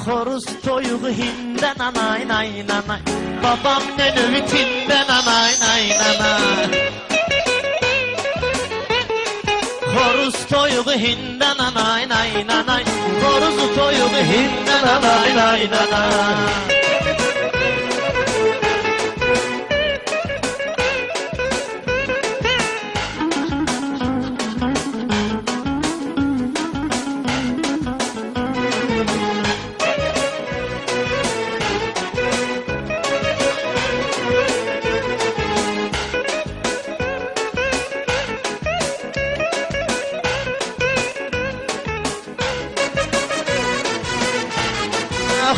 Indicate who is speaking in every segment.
Speaker 1: Xoruz toyuğu hindən anay nay nanay. Babam növütindən anay nay nanay. Xoruz toyuğu hindən anay nay nanay. Xoruz toyuğu hindən anay nay nanay.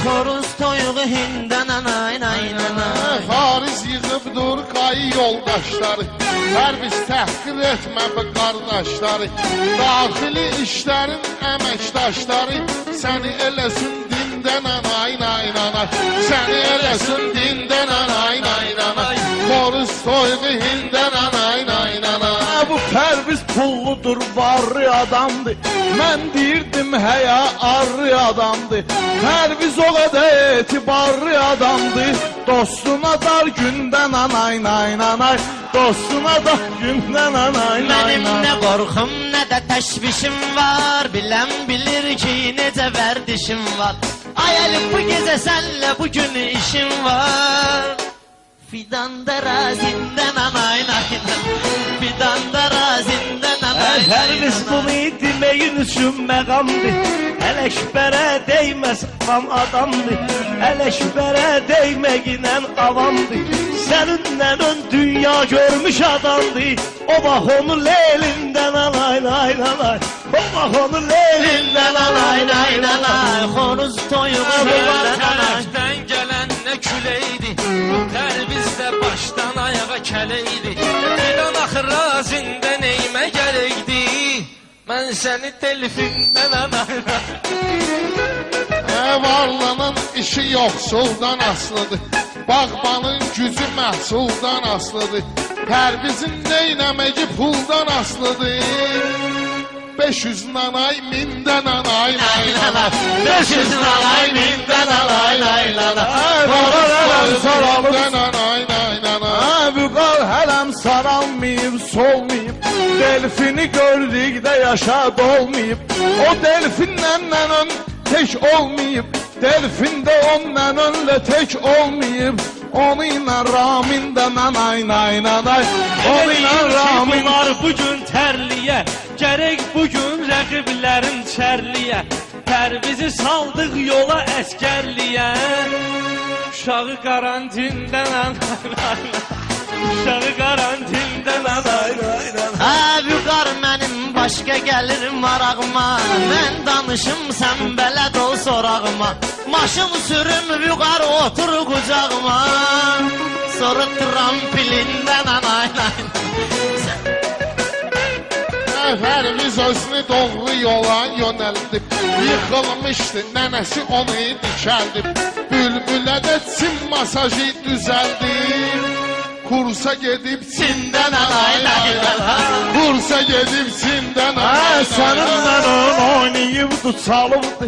Speaker 1: Xoruz toyuğu hindən anay nay nanay.
Speaker 2: Xariz yığıb dur qayı yoldaşları. Hər biz təhqir etmə bu qardaşları. Daxili işlərin əməkdaşları. Səni eləsin dindən anay nay nanay. Səni eləsin dindən anay nay nanay. Xoruz toyuğu hindən anay nay nanay.
Speaker 3: Bu Pərviz pulludur, varlı adamdır. Mən deyirdim həya arlı adamdır. Pərviz o qədər etibarlı adamdır. Dostuna dar gündən anay nay nanay. Dostuna dar gündən anay nay nay.
Speaker 1: Mənim nə qorxum, nə də təşvişim var. Bilən bilir ki, necə vərdişim var. Ay Əlif, bu gecə sənlə bugün işim var. Fidanda razindən anay nay nanay. Fidanda razindən anay nay
Speaker 3: Pərviz bunu deməyin üçün məqamdır. Ələkbərə deyməz avam adamdır. Ələkbərə deyməyinə avamdır. Səninlə ön dünya görmüş adamdır. O bax onu leylindən anay nay nanay. O bax onu leylindən anay nay nanay.
Speaker 1: Xoruz toyuğu hindən anay.
Speaker 4: Tərəfdən gələn nə küləydi, Pərviz də başdan ayağa kələydi. Fidan axı razində neymə gələkdi, mən səni telfindən anay.
Speaker 2: Varlanın işi yoxsuldan asılıdır. Bağbanın gücü məhsuldan asılıdır. Pərvizin neynəməyi puldan asılıdır. 500 nanay, 1000'den anay nay nanay.
Speaker 1: 500 nanay, 1000'den anay nay nanay.
Speaker 2: Saralımdan anay nay nanay.
Speaker 3: Vüqar hələm saralmayıb, solmayıb. Delfini gördükdə yaşa dolmayıb. O delfinlə ön tək olmayıb. Delfin də onunla önlə tək olmayıb. Onu ilə Ramində nanay nay nanay. Onu ilə Ramin
Speaker 4: var bugün tərliyə, gərək bugün rəqiblərin çərliyə. Pərvizi saldıq yola əskərliyə. Uşağı karantindən anay. Uşağı karantindən anay.
Speaker 1: Vüqar mənim başqa gəlir marağıma. Mən danışım, sən bələd ol sorağıma. Maşın sürüm, vüqar otur qucağıma. Sonra tramplindən anay nay.
Speaker 2: Pərviz özünü doğru yola yönəldib. Yıxılmışdı, nənəsi onu dikəldib. Bülbülə də çin masajı düzəldib. Kursa gedib Çindən anay nay nanay. Kursa gedib Çindən anay nay.
Speaker 3: Səninlə oynayıbdı, çalıbdı.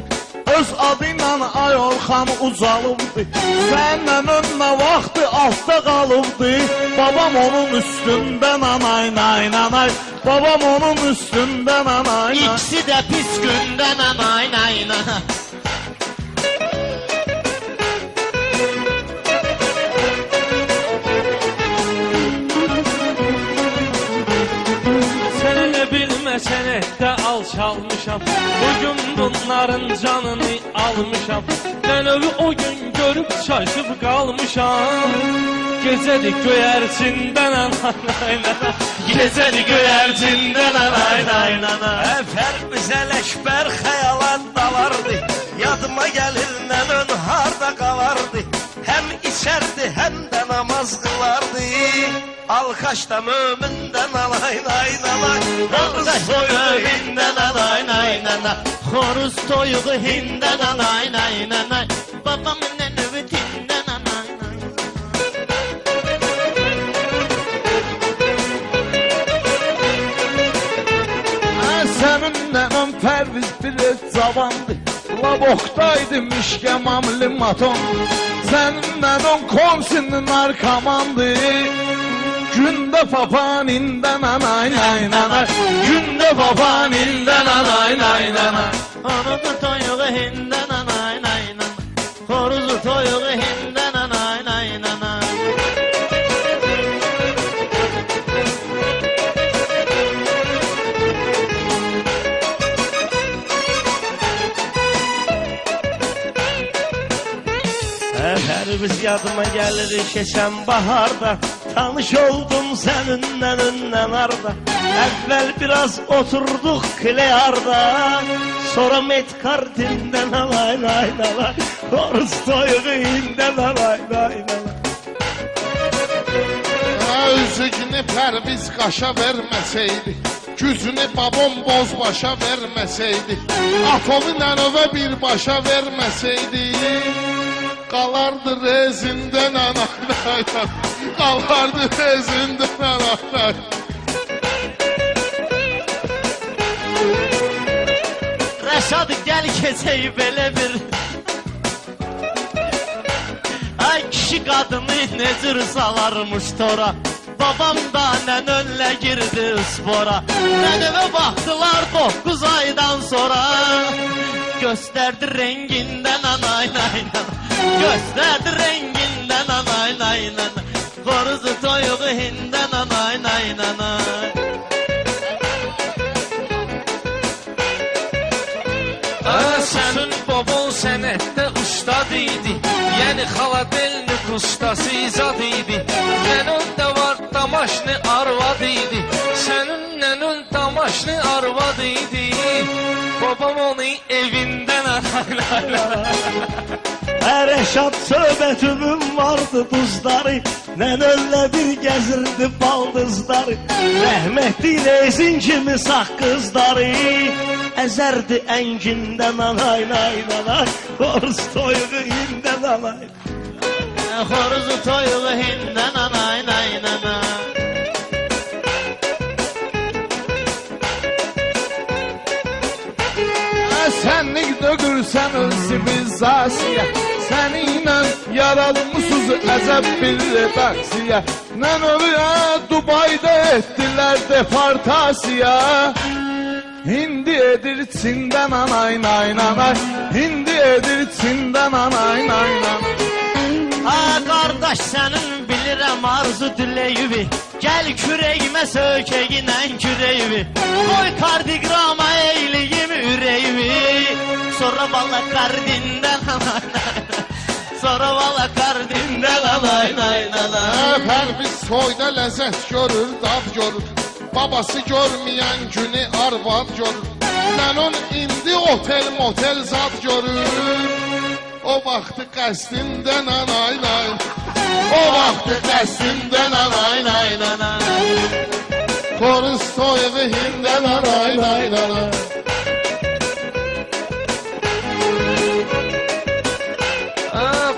Speaker 3: Öz adıyla Ayorxan uzalıbdı. Səninlə önünə vaxtı altda qalıbdı. Babam onun üstündən anay nay nanay. Babam onun üstündən anay nay.
Speaker 1: İkisi də pis gündən anay nay nanay.
Speaker 4: Sənə bilməsənə də alçalmışam. Bugün bunların canını almışam. Dənövü o gün görüb çaşıb qalmışam. Gecədir göyərçindən anay nanay.
Speaker 1: Gecəli göyərcindən anay nay nanay.
Speaker 3: Pərviz Ələkbər xəyalan dalardı. Yadıma gəlir nənən harda qalardı. Həm içərdi, həm də namaz qılardı. Alqaşda mömindən anay nay nanay.
Speaker 1: Xoruz toyuğu hindən anay nay nanay. Xoruz toyuğu hindən anay nay nanay. Babamın növütindən anay nay.
Speaker 3: Səninlə ön Pərviz bir cavandı. Laboktaydı mişkemamlı maton. Seninle don komsinin arkamandı. Günde papaninden anay nay nanay. Günde papaninden anay nay nanay.
Speaker 1: Onu toyuğu hinden anay nay nanay. Horuzu toyuğu hinden anay nay nanay.
Speaker 3: Her biz yadıma gelir geçen baharda. Tanış oldum seninle önden arda. Evvel biraz oturduk Kleyar'da. Sonra Metkartin'den alay lay lay. Horus toyuğuyla alay lay lay.
Speaker 2: Özünü pərviz qaşa verməsəydi, güzünü babam bozbaşa verməsəydi, atomu nənövə birbaşa verməsəydi, qalardı rezindən anayla, qalardı rezindən anayla.
Speaker 1: Rəşad gəl keçək belə bir. Ay kişi qadını necür salarmış tora. Babam da nənönlə girdi spora. Nənəvə baxdılar 9 aydan sonra. Göstərdi rengindən anay nay nay. Göstərdi rengindən anay nay nay. Xoruzu toyuğu hindən anay nay nay.
Speaker 4: Senin baban sənətdə ustad idi. Yəni xaladelnik ustası izad idi. Nənön də var damaşını arvad idi. Sənin nənön damaşını arvad idi. Babam onu evindən anayla.
Speaker 3: Reşat söhbetimin vardı duzları. Nənöllə bir gəzirdi baldızları. Rəhmətli rezin kimi sağ qızları. Əzərdi əngindən anay nay nay. Horus toyuğu hindən anay.
Speaker 1: Xoruzu toyuğu hindən anay nay nay.
Speaker 3: Sənlik dökürsən öz sivilizasiya. Səninlə yaralmışız əzəb bir redaksiya. Nənövüyə Dubayda etdilər deportasiya. Hindi edir Çindən anay nay nanay. Hindi edir Çindən anay nay nanay.
Speaker 1: Ha qardaş sənin bilirəm arzu diləyivi. Gəl kürəyimə sökəginən kürəyivi. Qoy kardiqrama eyliyim ürəyivi. Sonra valla kardindən anay nay. Sonra valla kardindən anay nay nay.
Speaker 2: Pərviz soyda ləzzət görür, dad görür. Babası görməyən günü arvad görür. Mənon indi otel motel zad görür. O vaxtı qəsdindən anay nay. O vaxtı qəsdindən anay nay nay. Xoruz soyuğu hindən anay nay nay.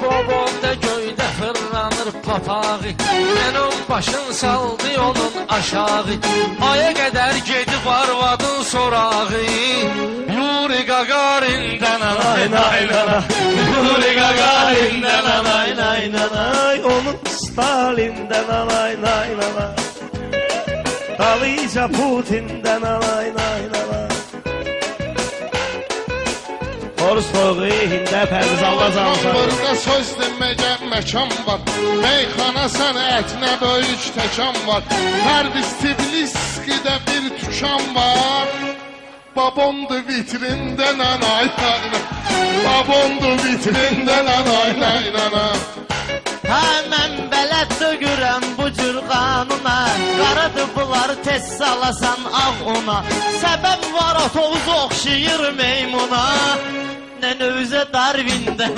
Speaker 4: Babam da göydə fırlanır papağı. Mənim başın saldı yolun aşağı. Aya qədər gedib arvadın sorağı. Yuri Gagarin'dən anay nay nay. Yuri Gagarin'dən anay nay nay.
Speaker 3: Onun Stalin'dən anay nay nay. Dalica Putin'dən anay nay nay. Horus toyuğu hində pərviz Allah cansan.
Speaker 2: Burada söz deməyə məkan var. Meyxana sənətinə böyük təkan var. Pərviz Tifliskidə bir tükan var. Babamdı vitrindən anay nay nay. Babamdı vitrindən anay nay nay.
Speaker 1: Ha mən bələd dögürəm bu cür qanuna. Qaradır bunlar tez salasan ağ ona. Səbəb var otobus oxşayır meymuna. Nənövüzə Darwin'dən